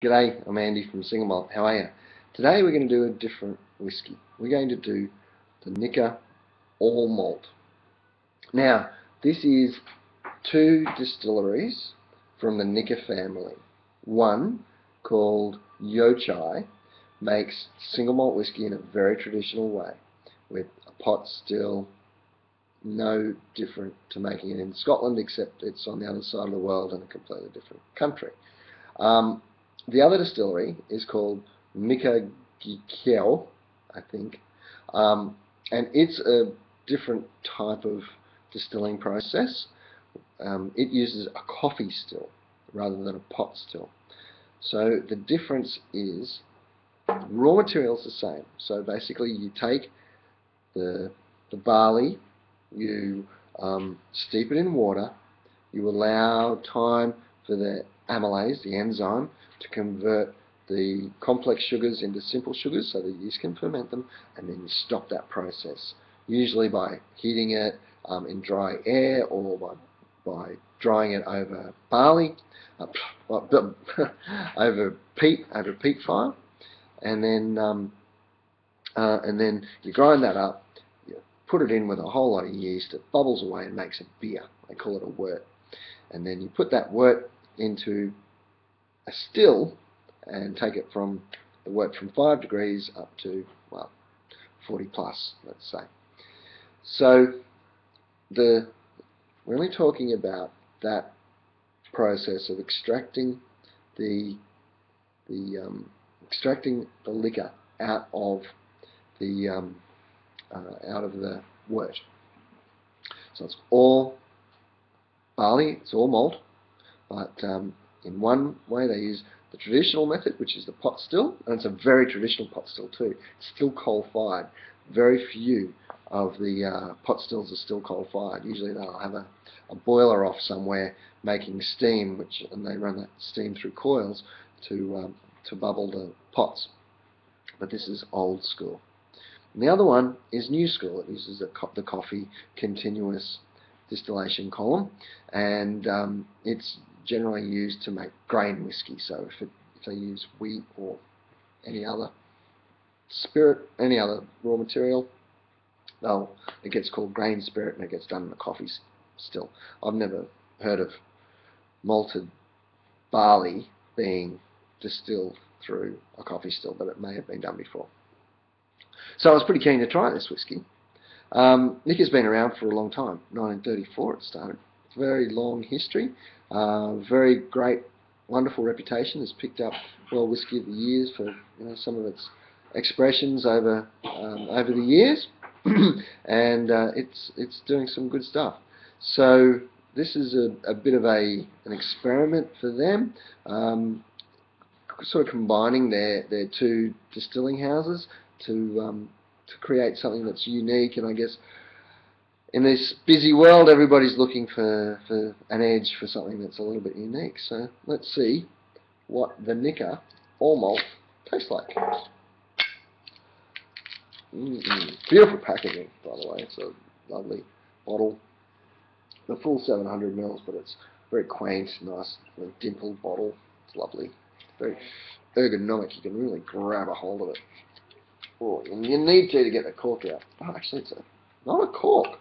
G'day, I'm Andy from Singlemalt. How are you? Today we're going to do a different whiskey. We're going to do the Nikka All Malt. Now, this is two distilleries from the Nikka family. One, called Yochai, makes single malt whiskey in a very traditional way, with a pot still, no different to making it in Scotland, except it's on the other side of the world in a completely different country. The other distillery is called Nikka I think, and it's a different type of distilling process. It uses a coffee still rather than a pot still. So the difference is raw material is the same. So basically you take the barley, you steep it in water, you allow time for the amylase, the enzyme, to convert the complex sugars into simple sugars so the yeast can ferment them, and then you stop that process, usually by heating it in dry air or by drying it over barley, over peat fire, and then you grind that up, you put it in with a whole lot of yeast, it bubbles away and makes a beer. They call it a wort. And then you put that wort into a still and take it from the wort from 5 degrees up to, well, 40 plus, let's say. So we're only talking about that process of extracting the liquor out of the wort. So it's all barley, it's all malt, but in one way they use the traditional method, which is the pot still, and it's a very traditional pot still too. It's still coal-fired. Very few of the pot stills are still coal-fired. Usually they'll have a boiler off somewhere making steam, and they run that steam through coils to bubble the pots. But this is old school. And the other one is new school. It uses the coffee continuous distillation column, and it's generally used to make grain whiskey. So if they use wheat or any other spirit, any other raw material, it gets called grain spirit, and it gets done in the coffee still. I've never heard of malted barley being distilled through a coffee still, but it may have been done before. So I was pretty keen to try this whiskey. Nikka's been around for a long time. 1934 it started. Very long history. Very great, wonderful reputation. It's picked up World Whiskey of the Years for some of its expressions over the years, and it's doing some good stuff. So this is a bit of an experiment for them, sort of combining their two distilling houses to create something that's unique. And I guess in this busy world, everybody's looking for an edge, for something that's a little bit unique. So let's see what the Nikka All Malt tastes like. Beautiful packaging, by the way. It's a lovely bottle. The full 700 ml, but it's very quaint, nice, dimpled bottle. It's lovely. Very ergonomic. You can really grab a hold of it. Oh, and you need to get the cork out. Oh, actually, it's not a cork.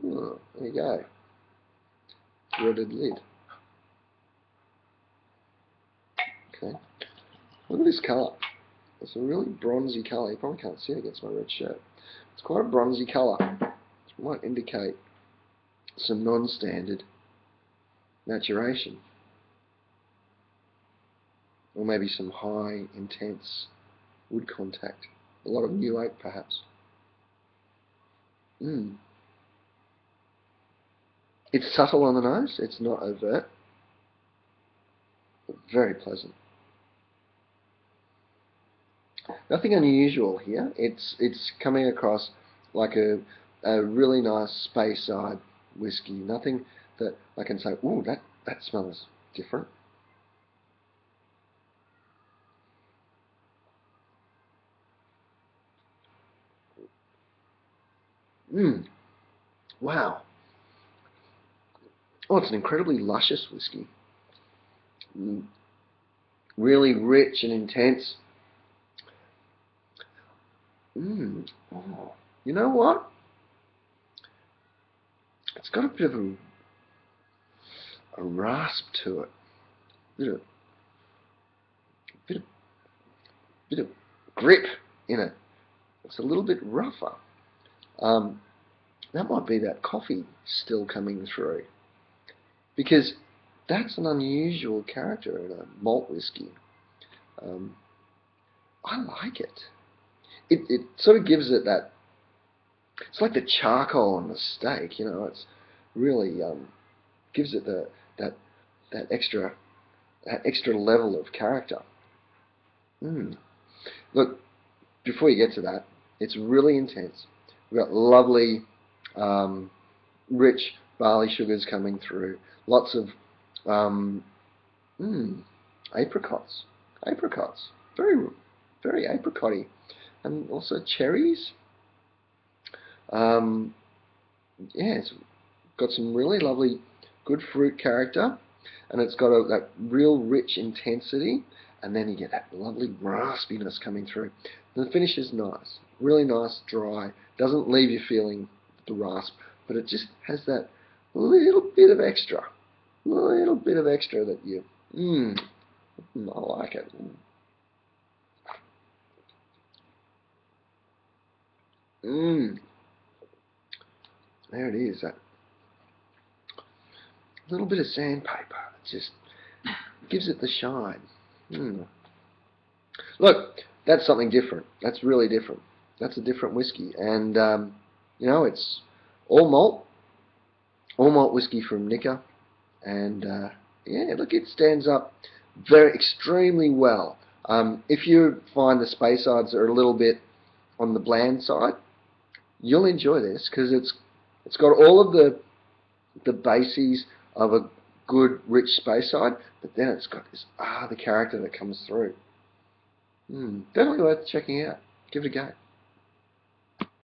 Oh, there you go. Threaded lid. Okay. Look at this colour. It's a really bronzy colour. You probably can't see it against my red shirt. It's quite a bronzy colour. It might indicate some non-standard maturation. Or maybe some high, intense wood contact. A lot of new oak, perhaps. It's subtle on the nose. It's not overt. But very pleasant. Nothing unusual here. It's coming across like a really nice Speyside whiskey. Nothing that I can say, ooh, that smells different. Wow. Oh, it's an incredibly luscious whiskey. really rich and intense. Oh, you know what? It's got a bit of a rasp to it. Bit of, bit of, bit of grip in it. It's a little bit rougher. That might be that coffee still coming through, because that's an unusual character in a malt whiskey. I like it. It sort of gives it that. It's like the charcoal on the steak, you know. It's really gives it that that extra level of character. Look, before you get to that, it's really intense. We've got lovely, rich barley sugars coming through. Lots of apricots. Apricots. Very, very apricotty. And also cherries. Yeah, it's got some really lovely, good fruit character. And it's got that real rich intensity. And then you get that lovely raspiness coming through. And the finish is nice. Really nice, dry. Doesn't leave you feeling the rasp. But it just has that little bit of extra. Little bit of extra that you... I like it. There it is. That little bit of sandpaper. It just gives it the shine. Look, that's something different. That's really different. That's a different whiskey. And, you know, it's all malt whiskey from Nikka. And, yeah, look, it stands up very extremely well. If you find the Speysides are a little bit on the bland side, you'll enjoy this, because it's got all of the bases of a good rich Speyside, but then it's got this the character that comes through. Definitely worth checking out. Give it a go.